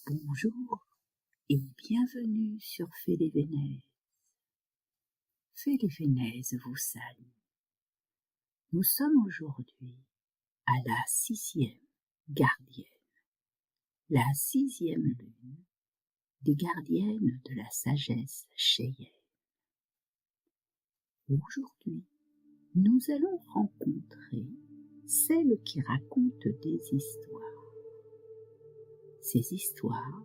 Bonjour et bienvenue sur Félévénèse. Félévénèse vous salue. Nous sommes aujourd'hui à la 6e gardienne, la 6e lune des gardiennes de la sagesse cheyenne. Aujourd'hui, nous allons rencontrer celle qui raconte des histoires. Ces histoires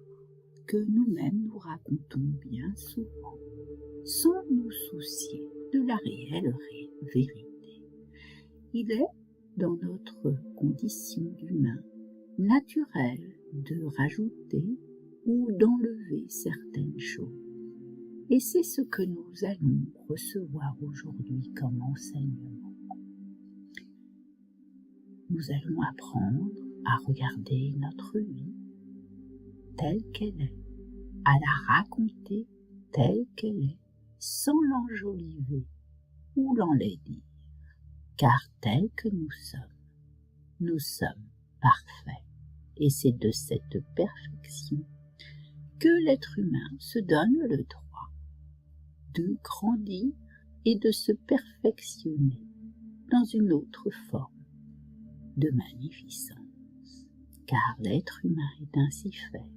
que nous-mêmes nous racontons bien souvent, sans nous soucier de la réelle vérité. Il est dans notre condition d'humain naturel de rajouter ou d'enlever certaines choses. Et c'est ce que nous allons recevoir aujourd'hui comme enseignement. Nous allons apprendre à regarder notre vie telle qu'elle est, à la raconter telle qu'elle est, sans l'enjoliver ou l'enlaidir, car tels que nous sommes parfaits, et c'est de cette perfection que l'être humain se donne le droit de grandir et de se perfectionner dans une autre forme de magnificence, car l'être humain est ainsi fait.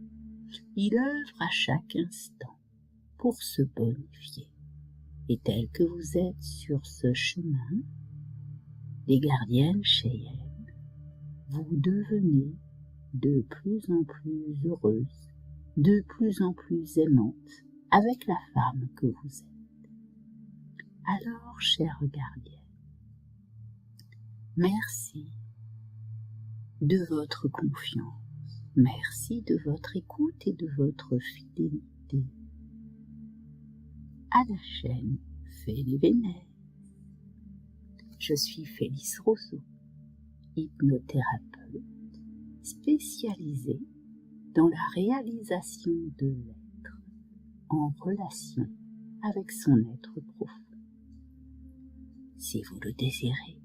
Il œuvre à chaque instant pour se bonifier. Et tel que vous êtes sur ce chemin, les gardiennes cheyennes, vous devenez de plus en plus heureuses, de plus en plus aimantes avec la femme que vous êtes. Alors, chère gardienne, merci de votre confiance. Merci de votre écoute et de votre fidélité à la chaîne Félévénèse. Je suis Félix Rousseau, hypnothérapeute spécialisée dans la réalisation de l'être en relation avec son être profond. Si vous le désirez,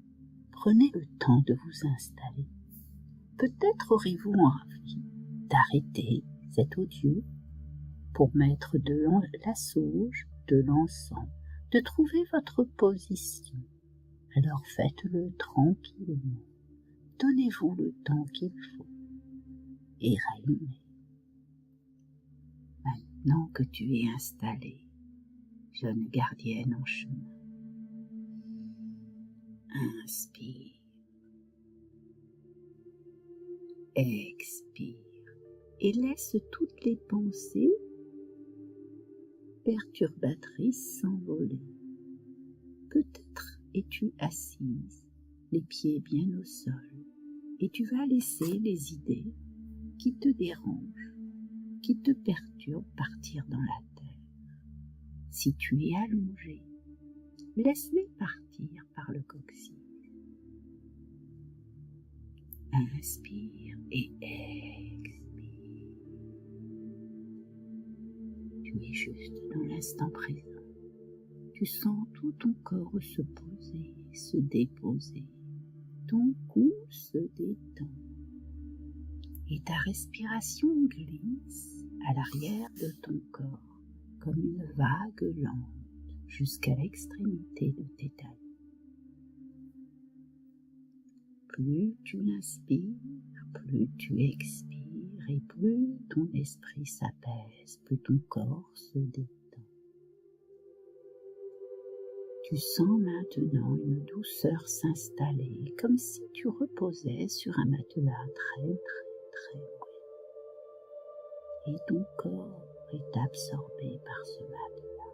prenez le temps de vous installer. Peut-être aurez-vous envie d'arrêter cet audio pour mettre de la sauge, de l'encens, de trouver votre position. Alors faites-le tranquillement. Donnez-vous le temps qu'il faut et rallumez. Maintenant que tu es installée, jeune gardienne en chemin, inspire. Expire et laisse toutes les pensées perturbatrices s'envoler. Peut-être es-tu assise, les pieds bien au sol, et tu vas laisser les idées qui te dérangent, qui te perturbent partir dans la terre. Si tu es allongée, laisse-les partir par le coccyx. Inspire et expire. Tu es juste dans l'instant présent. Tu sens tout ton corps se poser, se déposer. Ton cou se détend. Et ta respiration glisse à l'arrière de ton corps comme une vague lente jusqu'à l'extrémité de tes talons. Plus tu inspires, plus tu expires, et plus ton esprit s'apaise, plus ton corps se détend. Tu sens maintenant une douceur s'installer, comme si tu reposais sur un matelas très moelleux. Et ton corps est absorbé par ce matelas.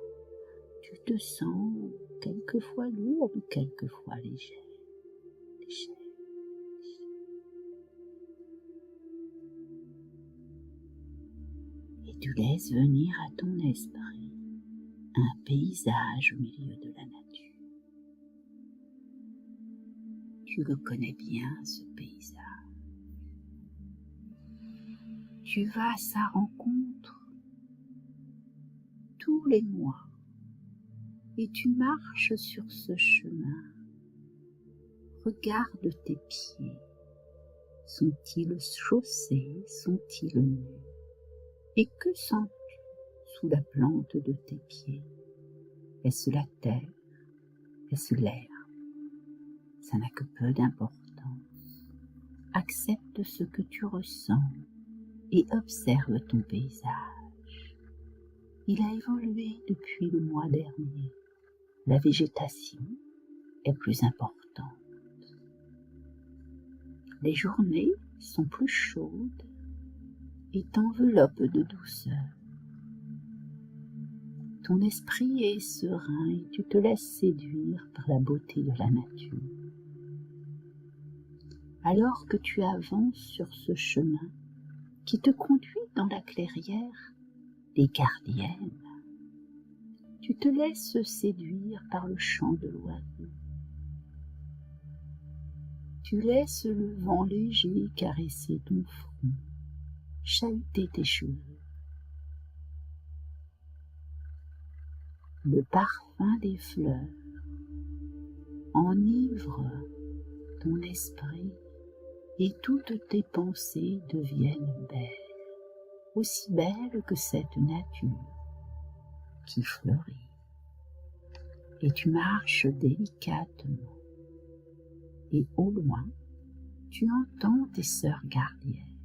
Tu te sens quelquefois lourde, quelquefois légère. Tu laisses venir à ton esprit un paysage au milieu de la nature. Tu le connais bien, ce paysage. Tu vas à sa rencontre tous les mois et tu marches sur ce chemin. Regarde tes pieds. Sont-ils chaussés? Sont-ils nus? Et que sens-tu sous la plante de tes pieds? Est-ce la terre? Est-ce l'air? Ça n'a que peu d'importance. Accepte ce que tu ressens et observe ton paysage. Il a évolué depuis le mois dernier. La végétation est plus importante. Les journées sont plus chaudes et t'enveloppent de douceur. Ton esprit est serein et tu te laisses séduire par la beauté de la nature. Alors que tu avances sur ce chemin qui te conduit dans la clairière des gardiennes, tu te laisses séduire par le chant de l'oiseau. Tu laisses le vent léger caresser ton front, chahuter tes cheveux. Le parfum des fleurs enivre ton esprit et toutes tes pensées deviennent belles, aussi belles que cette nature qui fleurit. Et tu marches délicatement et au loin, tu entends tes sœurs gardiennes.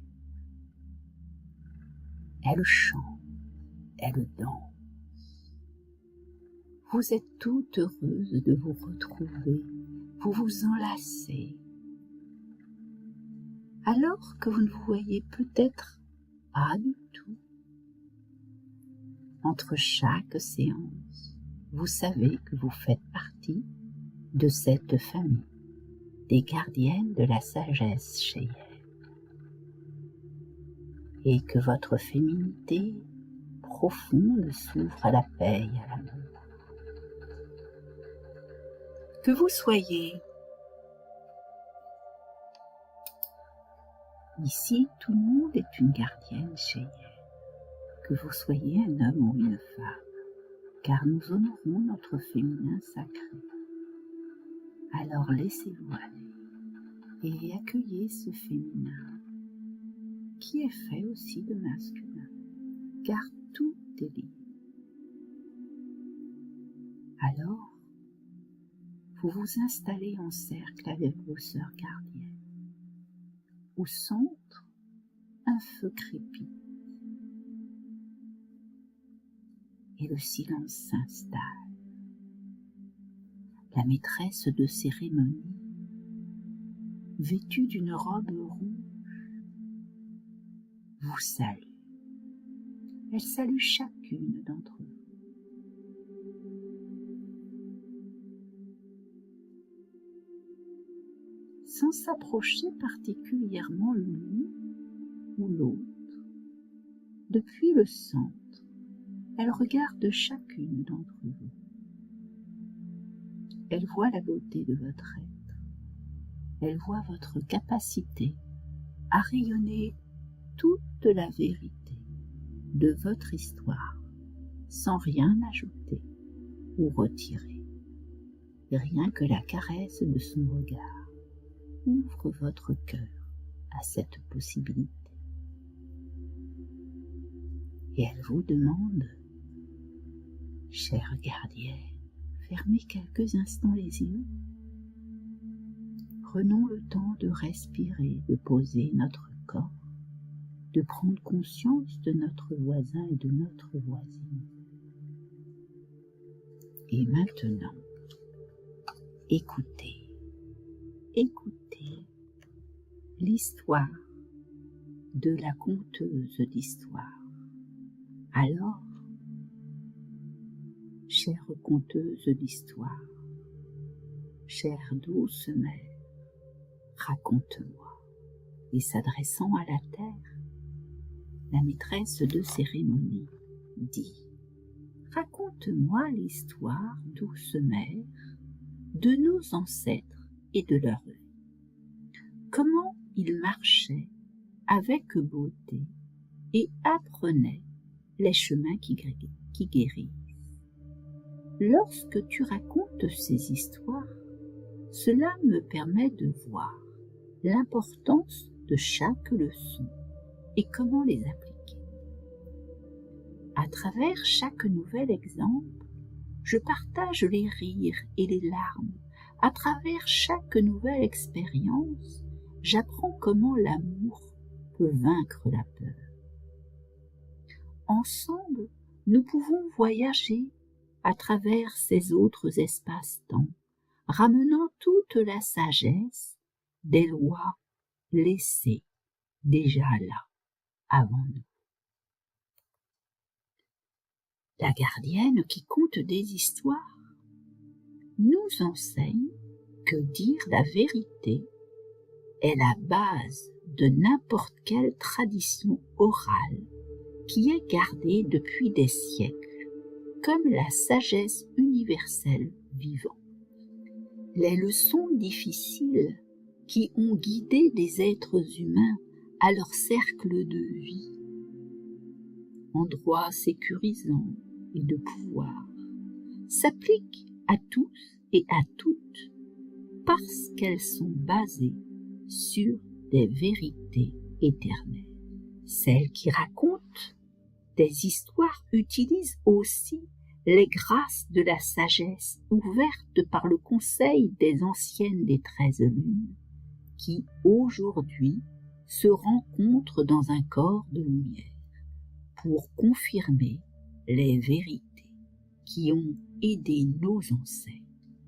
Elles chantent, elles dansent. Vous êtes toutes heureuses de vous retrouver, vous vous enlacez. Alors que vous ne vous voyez peut-être pas du tout. Entre chaque séance, vous savez que vous faites partie de cette famille, des gardiennes de la sagesse cheyenne, et que votre féminité profonde s'ouvre à la paix et à l'amour. Que vous soyez ici, tout le monde est une gardienne cheyenne, que vous soyez un homme ou une femme, car nous honorons notre féminin sacré. Alors laissez-vous aller et accueillez ce féminin qui est fait aussi de masculin, car tout est lié. Alors, vous vous installez en cercle avec vos sœurs gardiennes. Au centre, un feu crépite et le silence s'installe. La maîtresse de cérémonie, vêtue d'une robe rouge, vous salue. Elle salue chacune d'entre vous. Sans s'approcher particulièrement l'une ou l'autre, depuis le centre, elle regarde chacune d'entre vous. Elle voit la beauté de votre être. Elle voit votre capacité à rayonner toute la vérité de votre histoire sans rien ajouter ou retirer. Rien que la caresse de son regard ouvre votre cœur à cette possibilité. Et elle vous demande, chère gardienne, fermez quelques instants les yeux. Prenons le temps de respirer, de poser notre corps, de prendre conscience de notre voisin et de notre voisine. Et maintenant, écoutez l'histoire de la conteuse d'histoire. Alors, chère conteuse d'histoire, chère douce mère, raconte-moi. Et s'adressant à la terre, la maîtresse de cérémonie dit: raconte-moi l'histoire, douce mère, de nos ancêtres et de leur vie. Comment ils marchaient avec beauté et apprenaient les chemins qui guérissent. Lorsque tu racontes ces histoires, cela me permet de voir l'importance de chaque leçon et comment les appliquer. travers chaque nouvel exemple, je partage les rires et les larmes. À travers chaque nouvelle expérience, j'apprends comment l'amour peut vaincre la peur. Ensemble, nous pouvons voyager à travers ces autres espaces-temps, ramenant toute la sagesse des lois laissées déjà là avant nous. La gardienne qui conte des histoires nous enseigne que dire la vérité est la base de n'importe quelle tradition orale qui est gardée depuis des siècles comme la sagesse universelle vivante. Les leçons difficiles qui ont guidé des êtres humains à leur cercle de vie, endroit sécurisant et de pouvoir, s'appliquent à tous et à toutes parce qu'elles sont basées sur des vérités éternelles. Celles qui racontent des histoires utilisent aussi les grâces de la sagesse ouverte par le conseil des anciennes des 13 lunes, qui aujourd'hui se rencontrent dans un corps de lumière pour confirmer les vérités qui ont aidé nos ancêtres.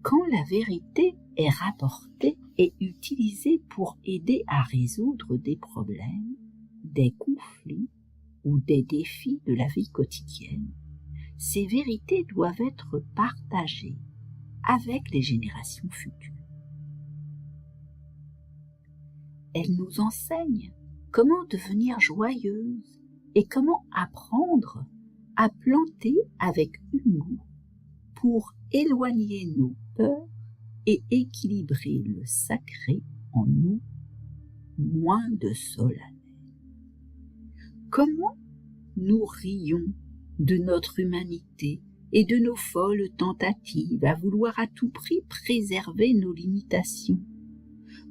Quand la vérité est rapportée et utilisée pour aider à résoudre des problèmes, des conflits ou des défis de la vie quotidienne, ces vérités doivent être partagées avec les générations futures. Elles nous enseignent comment devenir joyeuses et comment apprendre à planter avec humour pour éloigner nos peurs et équilibrer le sacré en nous, moins de solennel. Comment nous rions de notre humanité et de nos folles tentatives à vouloir à tout prix préserver nos limitations.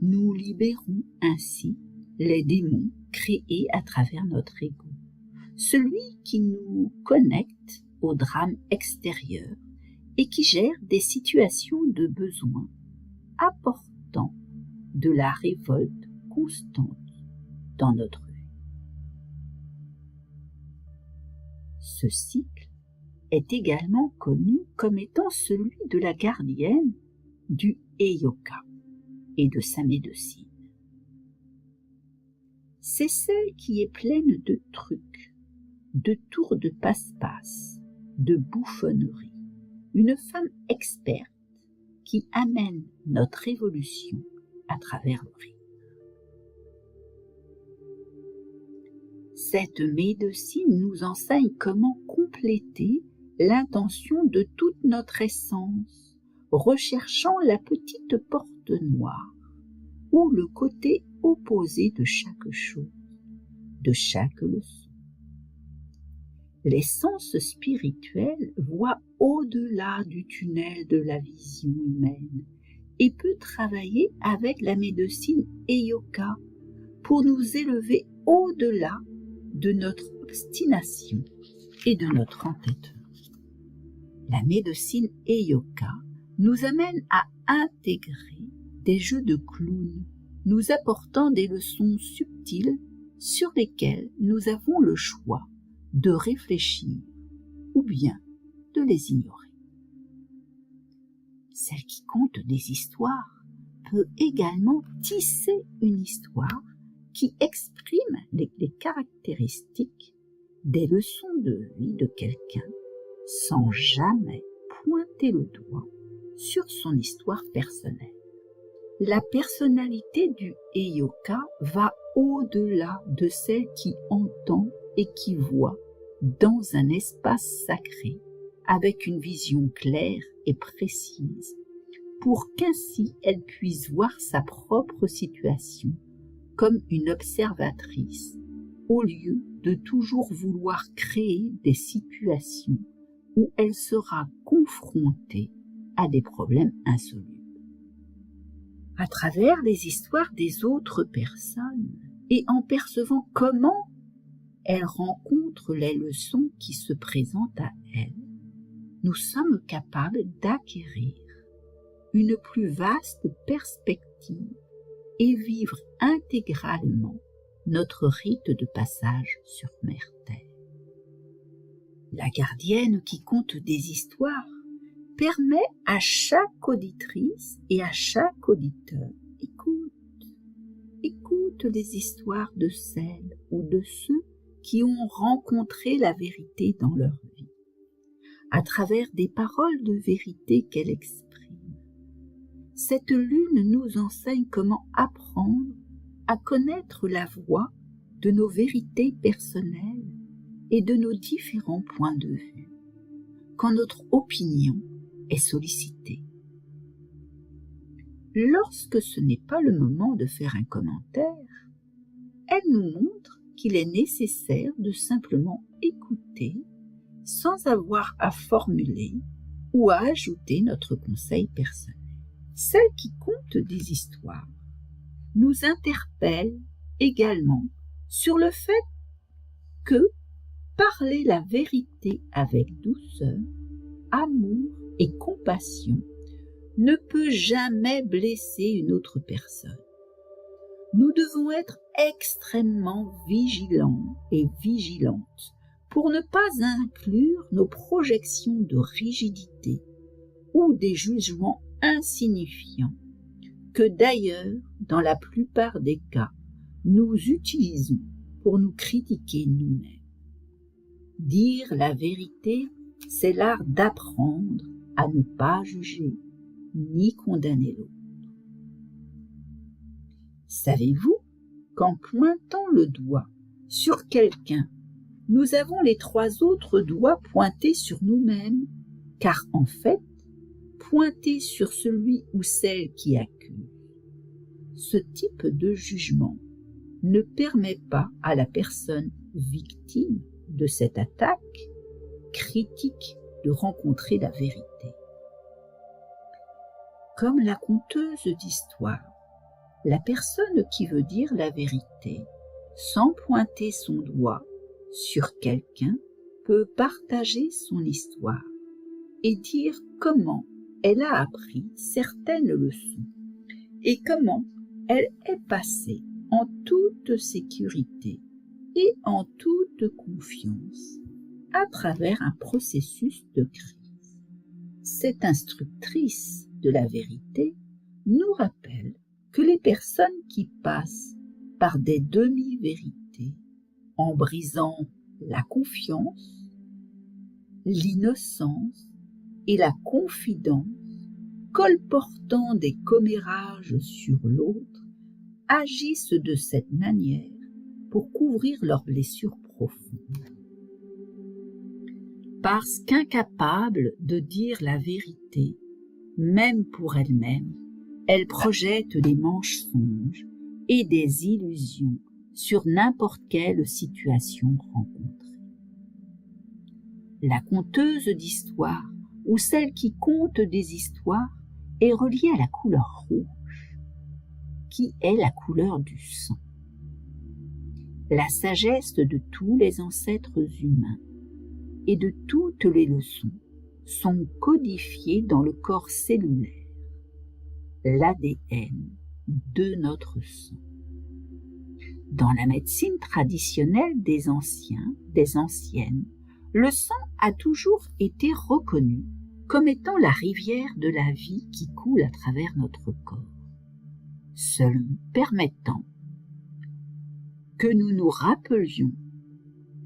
Nous libérons ainsi les démons créés à travers notre ego, celui qui nous connecte au drame extérieur et qui gère des situations de besoin, apportant de la révolte constante dans notre vie. Ce cycle est également connu comme étant celui de la gardienne du Heyoka et de sa médecine. C'est celle qui est pleine de trucs, de tours de passe-passe, de bouffonneries, une femme experte qui amène notre évolution à travers le rire. Cette médecine nous enseigne comment compléter l'intention de toute notre essence, recherchant la petite porte noire ou le côté opposé de chaque chose, de chaque leçon. L'essence spirituelle voit au-delà du tunnel de la vision humaine et peut travailler avec la médecine Heyoka pour nous élever au-delà de notre obstination et de notre entêtement. La médecine Heyoka nous amène à intégrer des jeux de clown, nous apportant des leçons subtiles sur lesquelles nous avons le choix de réfléchir ou bien de les ignorer. Celle qui conte des histoires peut également tisser une histoire qui exprime les caractéristiques des leçons de vie de quelqu'un sans jamais pointer le doigt sur son histoire personnelle. La personnalité du Heyoka va au-delà de celle qui entend et qui voit dans un espace sacré avec une vision claire et précise pour qu'ainsi elle puisse voir sa propre situation comme une observatrice au lieu de toujours vouloir créer des situations où elle sera confrontée à des problèmes insolubles. À travers les histoires des autres personnes et en percevant comment elle rencontre les leçons qui se présentent à elle, nous sommes capables d'acquérir une plus vaste perspective et vivre intégralement notre rite de passage sur Mère-Terre. La gardienne qui conte des histoires permet à chaque auditrice et à chaque auditeur, écoute les histoires de celles ou de ceux qui ont rencontré la vérité dans leur vie, à travers des paroles de vérité qu'elle exprime. Cette lune nous enseigne comment apprendre à connaître la voie de nos vérités personnelles et de nos différents points de vue, quand notre opinion est sollicitée. Lorsque ce n'est pas le moment de faire un commentaire, elle nous montre qu'il est nécessaire de simplement écouter sans avoir à formuler ou à ajouter notre conseil personnel. Celle qui conte des histoires nous interpelle également sur le fait que parler la vérité avec douceur, amour et compassion ne peut jamais blesser une autre personne. Nous devons être extrêmement vigilants et vigilantes pour ne pas inclure nos projections de rigidité ou des jugements insignifiants que d'ailleurs, dans la plupart des cas, nous utilisons pour nous critiquer nous-mêmes. Dire la vérité, c'est l'art d'apprendre à ne pas juger ni condamner l'autre. Savez-vous qu'en pointant le doigt sur quelqu'un, nous avons les 3 autres doigts pointés sur nous-mêmes, car en fait, pointer sur celui ou celle qui accuse, ce type de jugement ne permet pas à la personne victime de cette attaque critique de rencontrer la vérité. Comme la conteuse d'histoire, la personne qui veut dire la vérité, sans pointer son doigt sur quelqu'un, peut partager son histoire et dire comment elle a appris certaines leçons et comment elle est passée en toute sécurité et en toute confiance à travers un processus de crise. Cette instructrice de la vérité nous rappelle que les personnes qui passent par des demi-vérités en brisant la confiance, l'innocence et la confidence, colportant des commérages sur l'autre, agissent de cette manière pour couvrir leurs blessures profondes. Parce qu'incapable de dire la vérité, même pour elle-même, elle projette des mensonges et des illusions sur n'importe quelle situation rencontrée. La conteuse d'histoire ou celle qui conte des histoires est reliée à la couleur rouge, qui est la couleur du sang. La sagesse de tous les ancêtres humains et de toutes les leçons sont codifiées dans le corps cellulaire, l'ADN de notre sang. Dans la médecine traditionnelle des anciens, des anciennes, le sang a toujours été reconnu comme étant la rivière de la vie qui coule à travers notre corps, seulement permettant que nous nous rappelions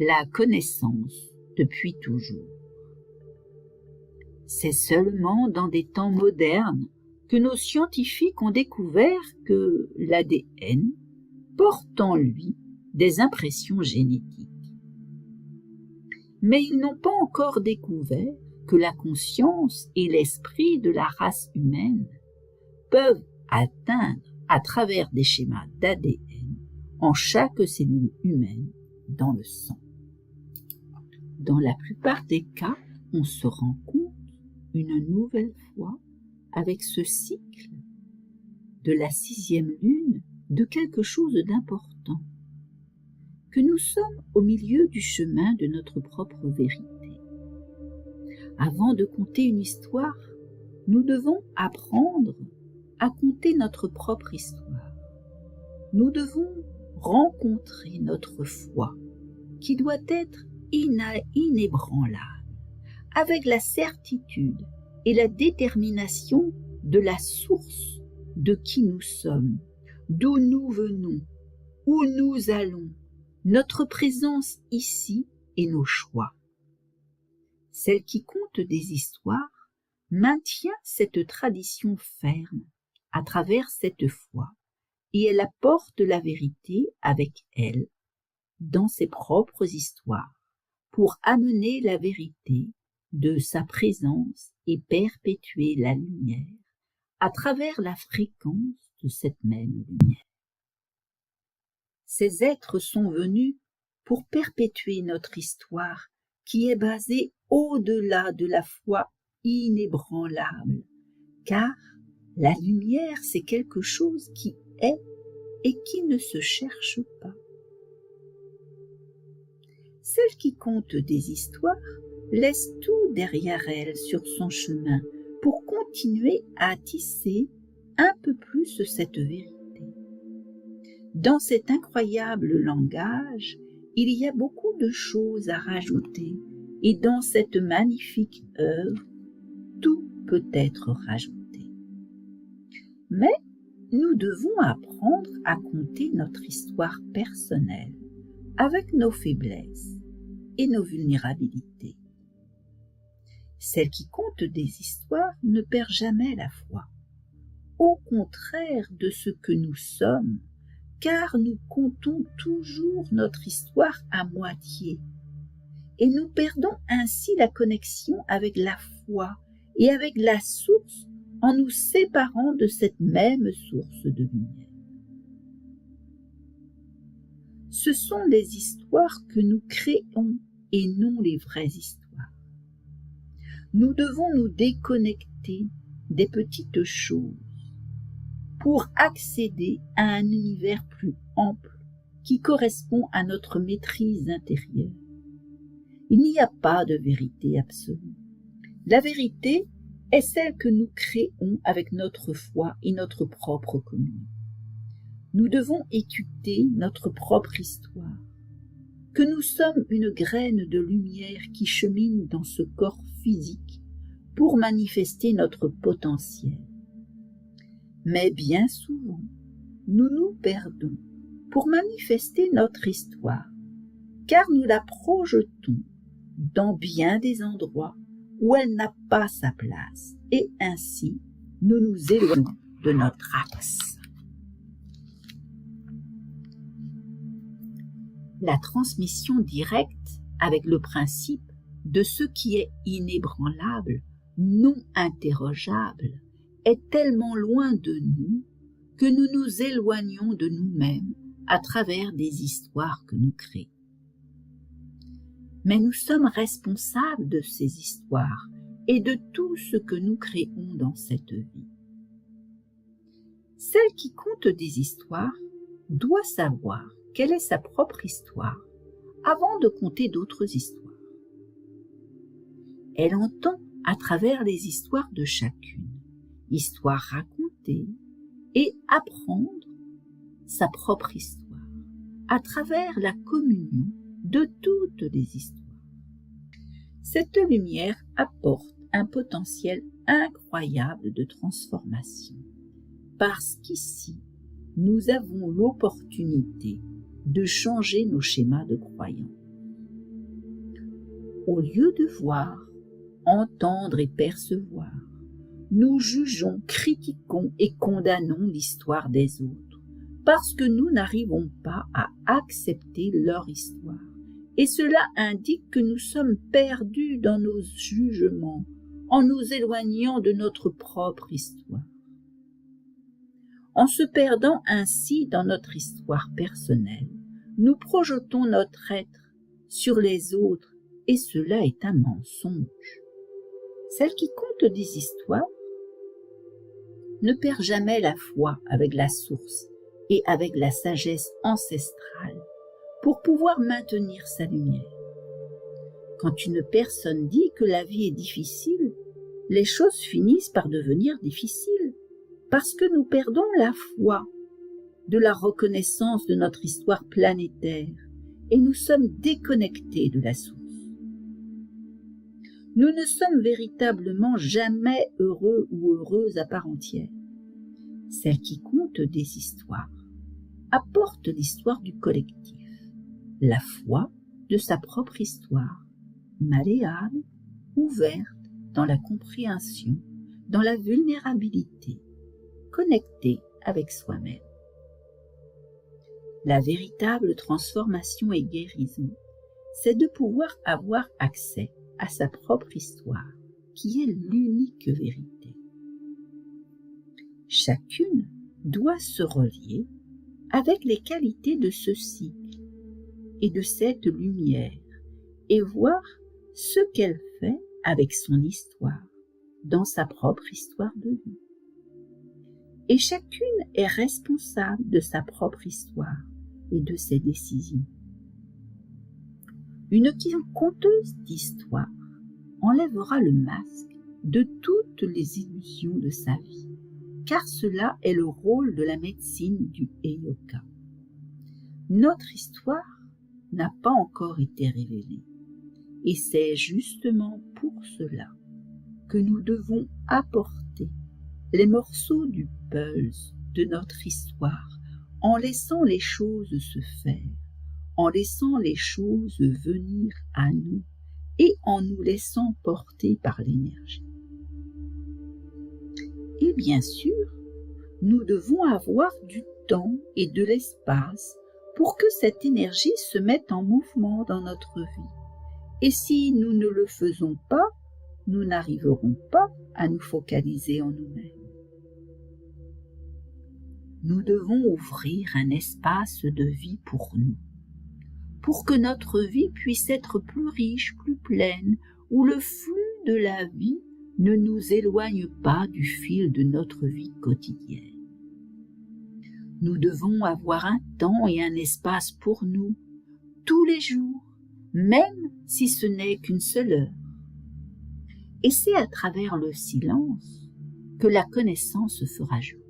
la connaissance depuis toujours. C'est seulement dans des temps modernes que nos scientifiques ont découvert que l'ADN porte en lui des impressions génétiques. Mais ils n'ont pas encore découvert que la conscience et l'esprit de la race humaine peuvent atteindre à travers des schémas d'ADN en chaque cellule humaine dans le sang. Dans la plupart des cas, on se rend compte une nouvelle fois avec ce cycle de la 6e lune de quelque chose d'important, que nous sommes au milieu du chemin de notre propre vérité. Avant de conter une histoire, nous devons apprendre à conter notre propre histoire. Nous devons rencontrer notre foi, qui doit être inébranlable, avec la certitude et la détermination de la source de qui nous sommes, d'où nous venons, où nous allons, notre présence ici et nos choix. Celle qui conte des histoires maintient cette tradition ferme à travers cette foi, et elle apporte la vérité avec elle dans ses propres histoires pour amener la vérité de sa présence et perpétuer la lumière à travers la fréquence de cette même lumière. Ces êtres sont venus pour perpétuer notre histoire qui est basée au-delà de la foi inébranlable, car la lumière, c'est quelque chose qui est et qui ne se cherche pas. Celle qui conte des histoires laisse tout derrière elle sur son chemin pour continuer à tisser un peu plus cette vérité. Dans cet incroyable langage, il y a beaucoup de choses à rajouter, et dans cette magnifique œuvre, tout peut être rajouté. Mais nous devons apprendre à conter notre histoire personnelle, avec nos faiblesses et nos vulnérabilités. Celle qui conte des histoires ne perd jamais la foi, au contraire de ce que nous sommes, car nous contons toujours notre histoire à moitié, et nous perdons ainsi la connexion avec la foi et avec la source en nous séparant de cette même source de lumière. Ce sont les histoires que nous créons et non les vraies histoires. Nous devons nous déconnecter des petites choses pour accéder à un univers plus ample qui correspond à notre maîtrise intérieure. Il n'y a pas de vérité absolue. La vérité est celle que nous créons avec notre foi et notre propre communion. Nous devons écouter notre propre histoire, que nous sommes une graine de lumière qui chemine dans ce corps physique pour manifester notre potentiel. Mais bien souvent, nous nous perdons pour manifester notre histoire, car nous la projetons dans bien des endroits où elle n'a pas sa place, et ainsi nous nous éloignons de notre axe. La transmission directe avec le principe de ce qui est inébranlable, non interrogeable, est tellement loin de nous que nous nous éloignons de nous-mêmes à travers des histoires que nous créons. Mais nous sommes responsables de ces histoires et de tout ce que nous créons dans cette vie. Celle qui conte des histoires doit savoir quelle est sa propre histoire avant de conter d'autres histoires. Elle entend à travers les histoires de chacune, histoire racontée, et apprendre sa propre histoire à travers la communion de toutes les histoires. Cette lumière apporte un potentiel incroyable de transformation, parce qu'ici, nous avons l'opportunité de changer nos schémas de croyance. Au lieu de voir, entendre et percevoir, nous jugeons, critiquons et condamnons l'histoire des autres, parce que nous n'arrivons pas à accepter leur histoire. Et cela indique que nous sommes perdus dans nos jugements, en nous éloignant de notre propre histoire. En se perdant ainsi dans notre histoire personnelle, nous projetons notre être sur les autres, et cela est un mensonge. Celle qui conte des histoires ne perd jamais la foi avec la source et avec la sagesse ancestrale pour pouvoir maintenir sa lumière. Quand une personne dit que la vie est difficile, les choses finissent par devenir difficiles parce que nous perdons la foi de la reconnaissance de notre histoire planétaire et nous sommes déconnectés de la source. Nous ne sommes véritablement jamais heureux ou heureuses à part entière. Celle qui compte des histoires apporte l'histoire du collectif, la foi de sa propre histoire, malléable, ouverte dans la compréhension, dans la vulnérabilité, connectée avec soi-même. La véritable transformation et guérison, c'est de pouvoir avoir accès à sa propre histoire, qui est l'unique vérité. Chacune doit se relier avec les qualités de ce cycle et de cette lumière et voir ce qu'elle fait avec son histoire, dans sa propre histoire de vie. Et chacune est responsable de sa propre histoire et de ses décisions. Une conteuse d'histoire enlèvera le masque de toutes les illusions de sa vie, car cela est le rôle de la médecine du Heyoka. Notre histoire n'a pas encore été révélée, et c'est justement pour cela que nous devons apporter les morceaux du puzzle de notre histoire en laissant les choses se faire, en laissant les choses venir à nous et en nous laissant porter par l'énergie. Et bien sûr, nous devons avoir du temps et de l'espace pour que cette énergie se mette en mouvement dans notre vie. Et si nous ne le faisons pas, nous n'arriverons pas à nous focaliser en nous-mêmes. Nous devons ouvrir un espace de vie pour nous, pour que notre vie puisse être plus riche, plus pleine, où le flux de la vie ne nous éloigne pas du fil de notre vie quotidienne. Nous devons avoir un temps et un espace pour nous, tous les jours, même si ce n'est qu'une seule heure. Et c'est à travers le silence que la connaissance se fera jour.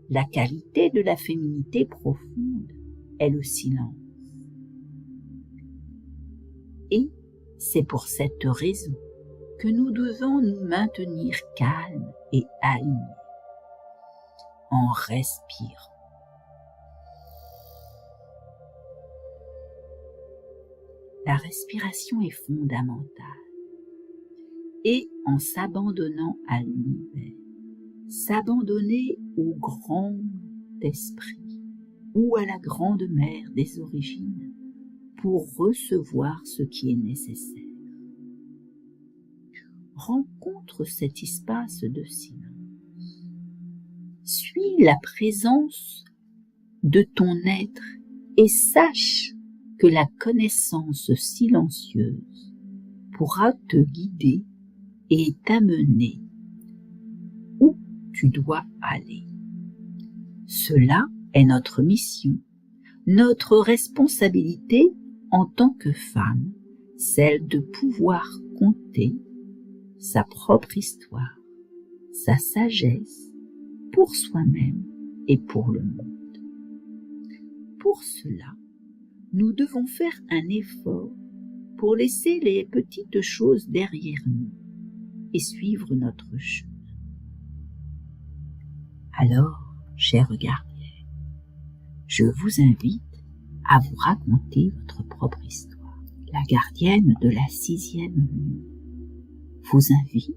La qualité de la féminité profonde est le silence. Et c'est pour cette raison que nous devons nous maintenir calmes et alignés en respirant. La respiration est fondamentale et en s'abandonnant à l'univers, s'abandonner au grand esprit ou à la grande mère des origines pour recevoir ce qui est nécessaire. Rencontre cet espace de silence. Suis la présence de ton être et sache que la connaissance silencieuse pourra te guider et t'amener où tu dois aller. Cela est notre mission, notre responsabilité en tant que femme, celle de pouvoir compter sa propre histoire, sa sagesse pour soi-même et pour le monde. Pour cela, nous devons faire un effort pour laisser les petites choses derrière nous et suivre notre chemin. Alors, chère gardienne, je vous invite à vous raconter votre propre histoire. La gardienne de la 6e lune vous invite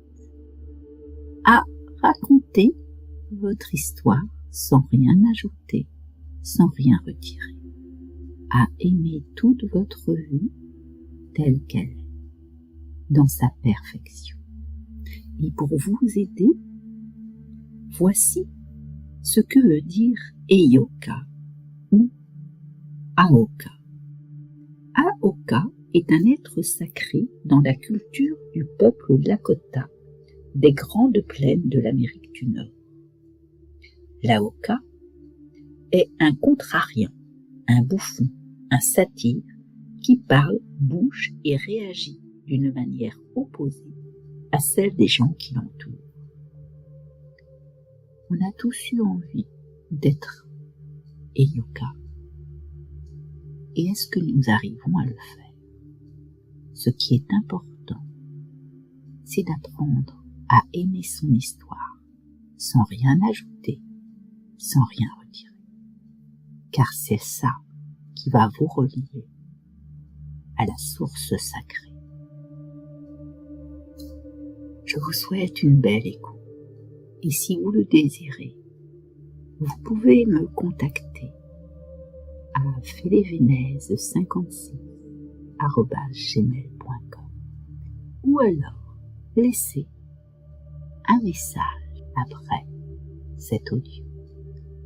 à raconter votre histoire sans rien ajouter, sans rien retirer, à aimer toute votre vie telle qu'elle est, dans sa perfection. Et pour vous aider, voici ce que veut dire Heyoka ou Aoka. Aoka est un être sacré dans la culture du peuple Lakota, des grandes plaines de l'Amérique du Nord. L'Aoka est un contrariant, un bouffon, un satyre qui parle, bouge et réagit d'une manière opposée à celle des gens qui l'entourent. On a tous eu envie d'être Heyoka. Et est-ce que nous arrivons à le faire? Ce qui est important, c'est d'apprendre à aimer son histoire sans rien ajouter, sans rien retirer. Car c'est ça qui va vous relier à la source sacrée. Je vous souhaite une belle écoute. Et si vous le désirez, vous pouvez me contacter à felevenez56@gmail.com ou alors laissez un message après cet audio.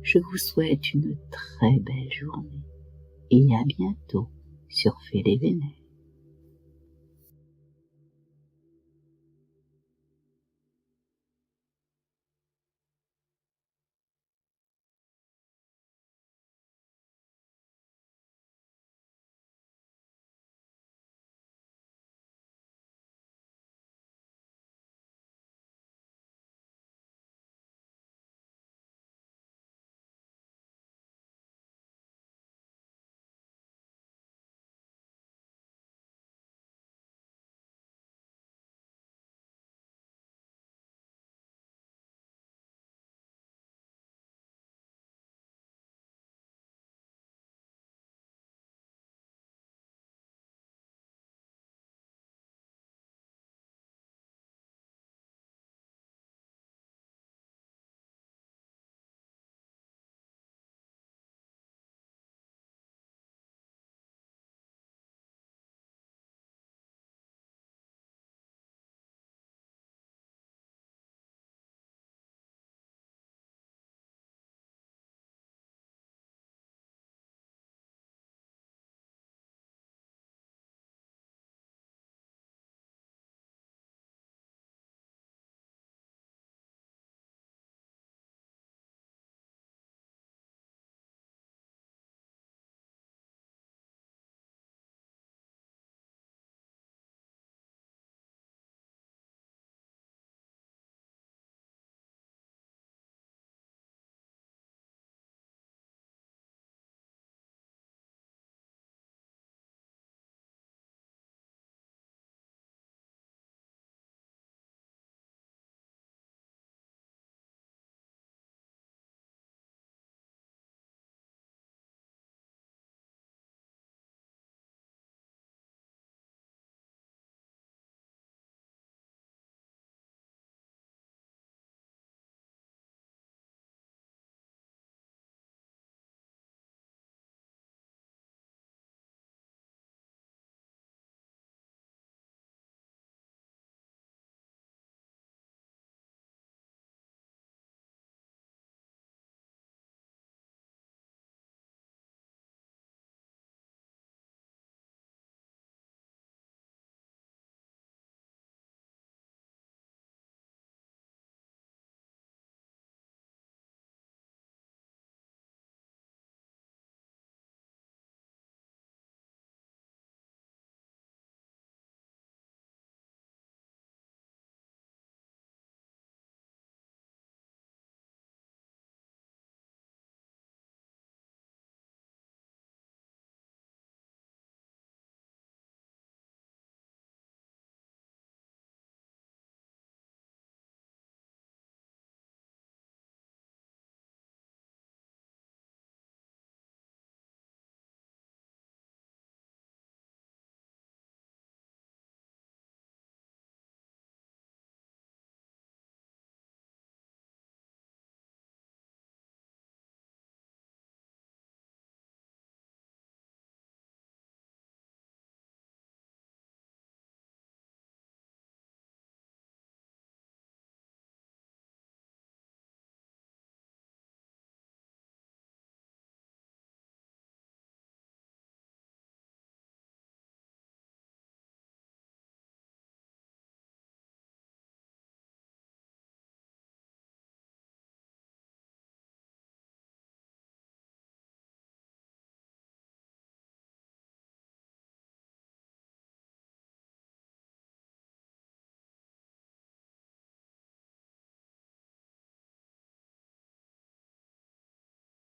Je vous souhaite une très belle journée et à bientôt sur Felevenez.